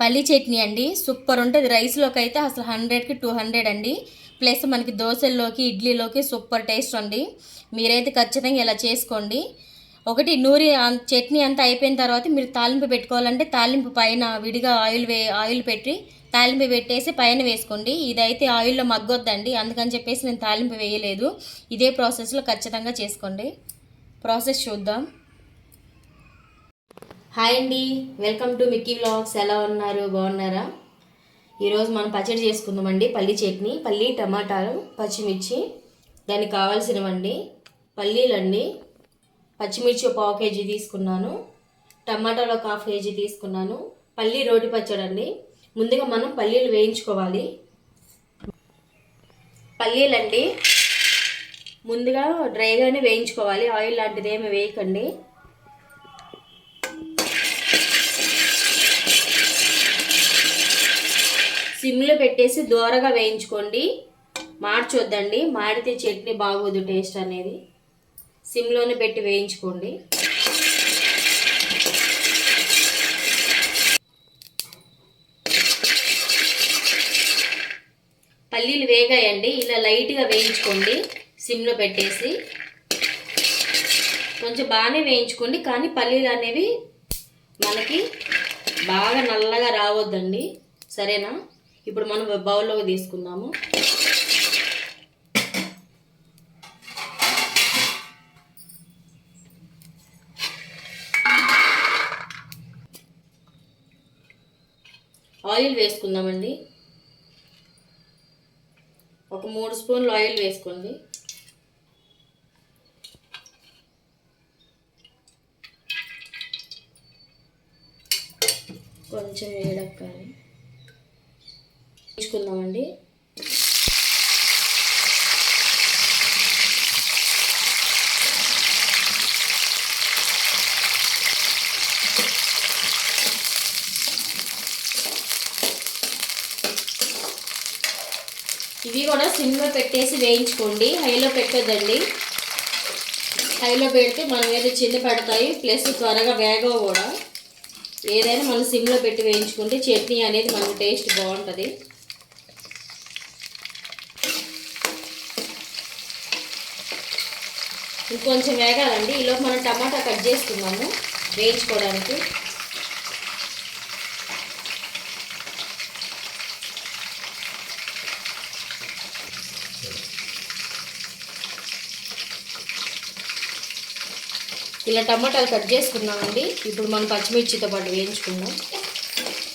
పల్లీ చట్నీ అండి, సూపర్ ఉంటుంది. రైస్లోకి అయితే అసలు 100కి 200 అండి. ప్లస్ మనకి దోశల్లోకి ఇడ్లీలోకి సూపర్ టేస్ట్ అండి. మీరైతే ఖచ్చితంగా ఇలా చేసుకోండి. ఒకటి నూరి చట్నీ అంతా అయిపోయిన తర్వాత మీరు తాలింపు పెట్టుకోవాలంటే తాలింపు పైన విడిగా ఆయిల్ పెట్టి తాలింపు పెట్టేసి పైన వేసుకోండి. ఇదైతే ఆయిల్లో మగ్గొద్దండి, అందుకని చెప్పేసి నేను తాలింపు వేయలేదు. ఇదే ప్రాసెస్లో ఖచ్చితంగా చేసుకోండి. ప్రాసెస్ చూద్దాం. హాయ్ అండి, వెల్కమ్ టు మిక్కీ వ్లాగ్స్. ఎలా ఉన్నారు? బాగున్నారా? ఈరోజు మనం పచ్చడి చేసుకుందామండి. పల్లీ చట్నీ, పల్లీ టమాటాలు పచ్చిమిర్చి. దానికి కావాల్సినవండి పల్లీలండి, పచ్చిమిర్చి 1/2 కేజీ తీసుకున్నాను, టమాటాలు 1/2 కేజీ తీసుకున్నాను. పల్లీ రోటి పచ్చడి అండి. ముందుగా మనం పల్లీలు వేయించుకోవాలి. పల్లీలండి ముందుగా డ్రైగానే వేయించుకోవాలి, ఆయిల్ లాంటిది ఏమి వేయకండి. సిమ్లో పెట్టేసి దోరగా వేయించుకోండి, మార్చొద్దండి. మాడితే చట్నీ బాగోదు, టేస్ట్ అనేది. సిమ్లోనే పెట్టి వేయించుకోండి. పల్లీలు వేగాయండి, ఇలా లైట్గా వేయించుకోండి సిమ్లో పెట్టేసి. కొంచెం బాగానే వేయించుకోండి, కానీ పల్లీలు అనేవి మనకి బాగా నల్లగా రావద్దండి, సరేనా? ఇప్పుడు మనం బౌల్లోకి తీసుకుందాము. ఆయిల్ వేసుకుందామండి. ఒక 3 స్పూన్లు ఆయిల్ వేసుకోండి. కొంచెం వేడెక్కాలి, వేయించుకుందామండి. ఇవి కూడా సిమ్లో పెట్టేసి వేయించుకోండి, హైలో పెట్టొద్దండి. హైలో పెడితే మన మీద చిన్న పడతాయి, ప్లస్ త్వరగా వేగవు కూడా. ఏదైనా మనం సిమ్లో పెట్టి వేయించుకుంటే చట్నీ అనేది మనకు టేస్ట్ బాగుంటుంది. ఇంకొంచెం వేగాలండి. ఈలోపు మనం టమాటా కట్ చేసుకున్నాము వేయించుకోవడానికి. ఇలా టమాటాలు కట్ చేసుకున్నామండి. ఇప్పుడు మనం పచ్చిమిర్చితో పాటు వేయించుకుందాం.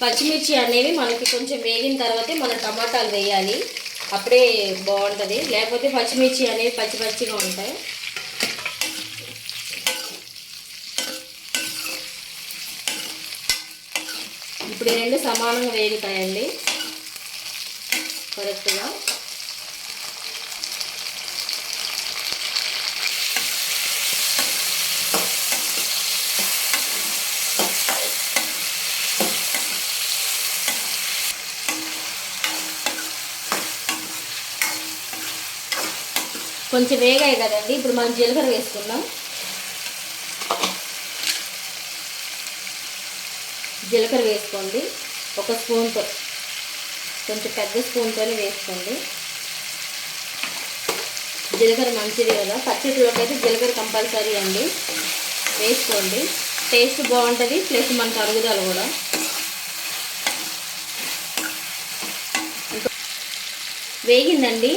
పచ్చిమిర్చి అనేవి మనకి కొంచెం వేగిన తర్వాతే మనం టమాటాలు వేయాలి, అప్పుడే బాగుంటుంది. లేకపోతే పచ్చిమిర్చి అనేవి పచ్చి పచ్చిగా ఉంటాయి. ఇప్పుడు 2 సమానంగా వేగుతాయండి కరెక్ట్గా. కొంచెం వేగాయి కదండి, ఇప్పుడు మనం జీలకర్ర వేసుకుందాం. జీలకర్ర వేసుకోండి, 1 స్పూన్తో, కొంచెం పెద్ద స్పూన్తోనే వేసుకోండి. జీలకర్ర మంచిది కదా, పచ్చడిలోకి అయితే జీలకర్ర కంపల్సరీ అండి, వేసుకోండి. టేస్ట్ బాగుంటుంది, ప్లస్ మనకు అరుగుదల కూడా. వేగిందండి,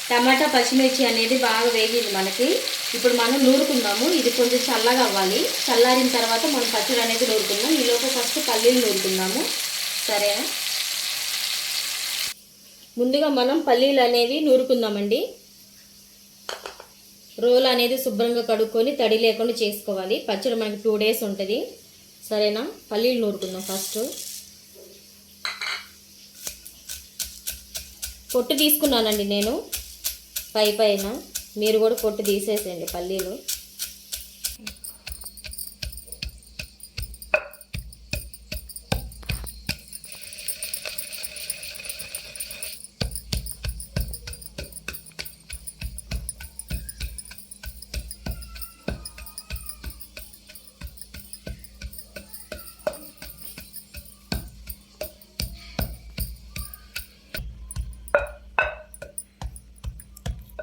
టమాటా పచ్చిమిర్చి అనేది బాగా వేగింది మనకి. ఇప్పుడు మనం నూరుకుందాము. ఇది కొంచెం చల్లగా అవ్వాలి, చల్లారిన తర్వాత మనం పచ్చడి అనేది నూరుకుందాం. ఈలోపు ఫస్ట్ పల్లీలు నూరుకుందాము, సరేనా? ముందుగా మనం పల్లీలు అనేవి నూరుకుందామండి. రోల్ అనేది శుభ్రంగా కడుక్కొని తడి లేకుండా చేసుకోవాలి. పచ్చడి మనకి 2 డేస్ ఉంటుంది, సరేనా? పల్లీలు నూరుకుందాం. ఫస్ట్ పొట్టు తీసుకున్నానండి నేను పైన, మీరు కూడా పొట్టు తీసేసేయండి పల్లీలు.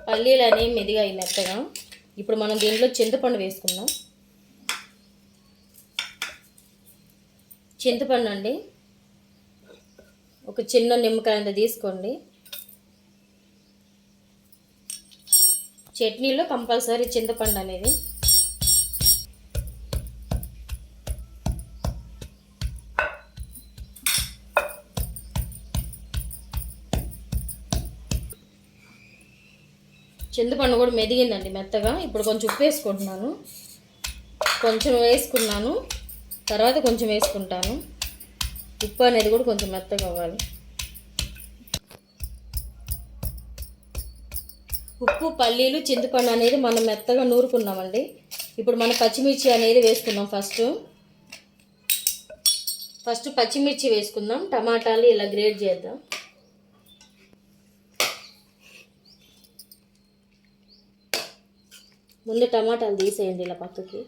పల్లీలు అనేవి మెదిగాయి మెత్తగా. ఇప్పుడు మనం దీంట్లో చింతపండు వేసుకుందాం. చింతపండు అండి ఒక చిన్న నిమ్మకాయ అంత తీసుకోండి. చట్నీలో కంపల్సరీ చింతపండు అనేది. చింతపండు కూడా మెదిగిందండి మెత్తగా. ఇప్పుడు కొంచెం ఉప్పు వేసుకుంటున్నాను. కొంచెం వేసుకున్నాను, తర్వాత కొంచెం వేసుకుంటాను. ఉప్పు అనేది కూడా కొంచెం మెత్తగా అవ్వాలి. ఉప్పు, పల్లీలు, చింతపండు అనేది మనం మెత్తగా నూరుకున్నామండి. ఇప్పుడు మనం పచ్చిమిర్చి అనేది వేసుకుందాం. ఫస్ట్ పచ్చిమిర్చి వేసుకుందాం. టమాటాలు ఇలా గ్రేట్ చేద్దాం. ముందు టమాటాలు తీసేయండి ఇలా పక్కకి.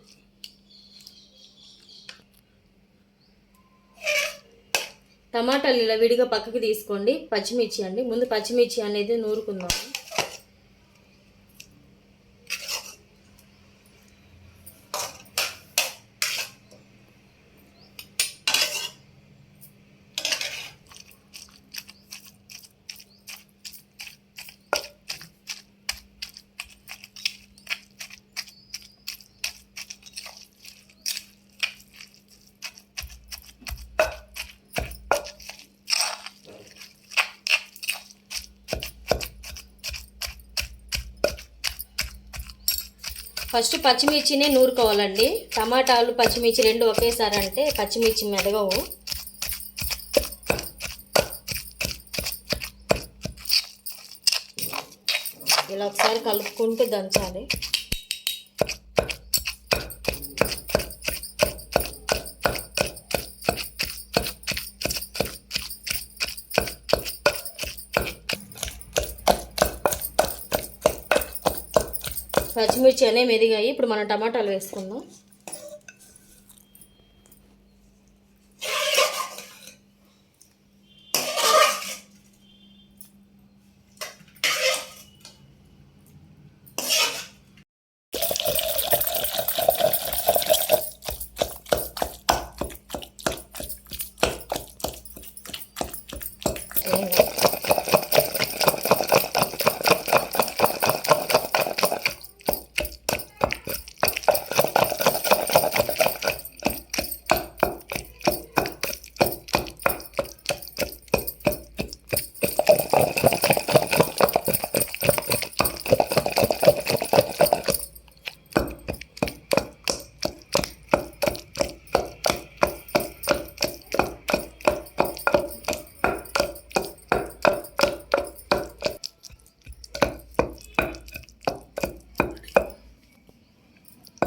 టమాటాలు ఇలా విడిగా పక్కకి తీసుకోండి. పచ్చిమిర్చి అండి, ముందు పచ్చిమిర్చి అనేది నూరుకుందాము. ఫస్ట్ పచ్చిమిర్చినే నూరుకోవాలండి. టమాటాలు, పచ్చిమిర్చి రెండు ఒకేసారి అంటే పచ్చిమిర్చి మెదగవు. ఇలా ఒకసారి కలుపుకుంటూ దంచాలి. పచ్చిమిర్చి అనేవి మెదిగాయి. ఇప్పుడు మనం టమాటాలు వేసుకుందాం.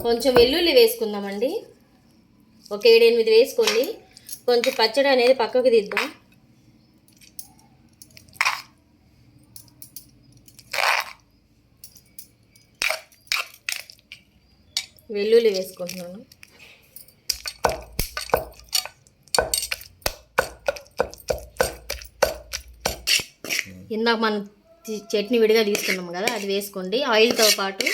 కొంచెం వెల్లుల్లి వేసుకుందామండి. ఒక 7-8 వేసుకోండి. కొంచెం పచ్చడి అనేది పక్కకు తీద్దాం. వెల్లుల్లి వేసుకుంటున్నాను. ఇందాక మనం చట్నీ విడిగా తీసుకున్నాం కదా, అది వేసుకోండి. ఆయిల్తో పాటు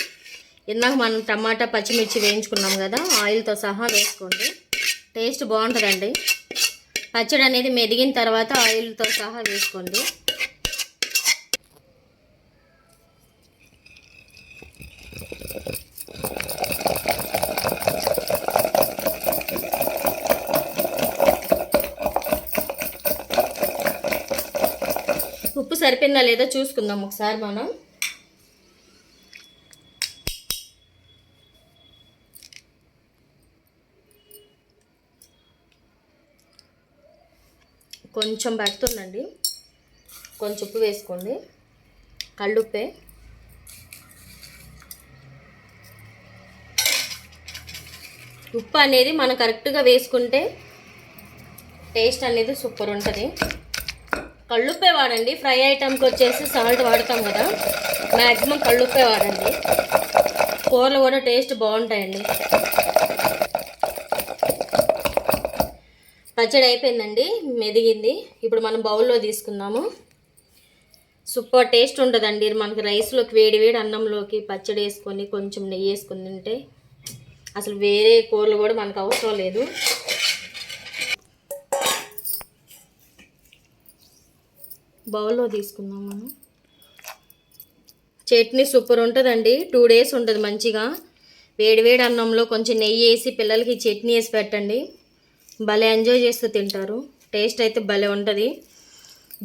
ఇందాక మనం టమాటా, పచ్చిమిర్చి వేయించుకున్నాం కదా, ఆయిల్తో సహా వేసుకోండి. టేస్ట్ బాగుంటుందండి. పచ్చడి అనేది మెదిగిన తర్వాత ఆయిల్తో సహా వేసుకోండి. ఉప్పు సరిపోయిందా లేదో చూసుకుందాం ఒకసారి మనం. కొంచెం పడుతుందండి, కొంచెం ఉప్పు వేసుకోండి. కళ్ళుప్పే. ఉప్పు అనేది మనం కరెక్ట్గా వేసుకుంటే టేస్ట్ అనేది సూపర్ ఉంటుంది. కళ్ళుప్పే వాడండి. ఫ్రై ఐటమ్కి వచ్చేసి సాల్ట్ వాడతాం కదా, మ్యాక్సిమం కళ్ళుప్పే వాడండి. కూరలు కూడా టేస్ట్ బాగుంటాయండి. పచ్చడి అయిపోయిందండి, మెదిగింది. ఇప్పుడు మనం బౌల్లో తీసుకుందాము. సూపర్ టేస్ట్ ఉంటుందండి మనకి రైస్లోకి వేడి వేడి అన్నంలోకి పచ్చడి వేసుకొని కొంచెం నెయ్యి వేసుకొని తింటే అసలు వేరే కూరలు కూడా మనకు అవసరం లేదు. బౌల్లో తీసుకుందాం మనం. చట్నీ సూపర్ ఉంటుందండి, 2 days ఉంటుంది మంచిగా. వేడి వేడి అన్నంలో కొంచెం నెయ్యి వేసి పిల్లలకి చట్నీ వేసి పెట్టండి, భలే ఎంజాయ్ చేస్తూ తింటారు. టేస్ట్ అయితే భలే ఉంటుంది.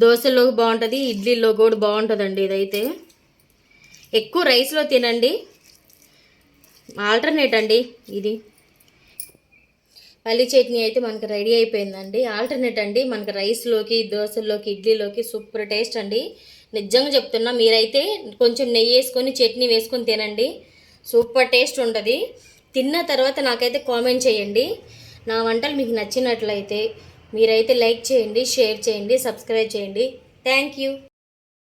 దోశలోకి బాగుంటుంది, ఇడ్లీలో కూడా బాగుంటుందండి. ఇదైతే ఎక్కువ రైస్లో తినండి, ఆల్టర్నేట్ అండి ఇది. పల్లి చట్నీ అయితే మనకు రెడీ అయిపోయిందండి. ఆల్టర్నేట్ అండి మనకు రైస్లోకి, దోశల్లోకి, ఇడ్లీలోకి సూపర్ టేస్ట్ అండి. నిజంగా చెప్తున్నా, మీరైతే కొంచెం నెయ్యి వేసుకొని చట్నీ వేసుకొని తినండి, సూపర్ టేస్ట్ ఉంటుంది. తిన్న తర్వాత నాకైతే కామెంట్ చేయండి. నా వంటలు మీకు నచ్చినట్లయితే మీరైతే లైక్ చేయండి, షేర్ చేయండి, సబ్స్క్రైబ్ చేయండి. Thank you.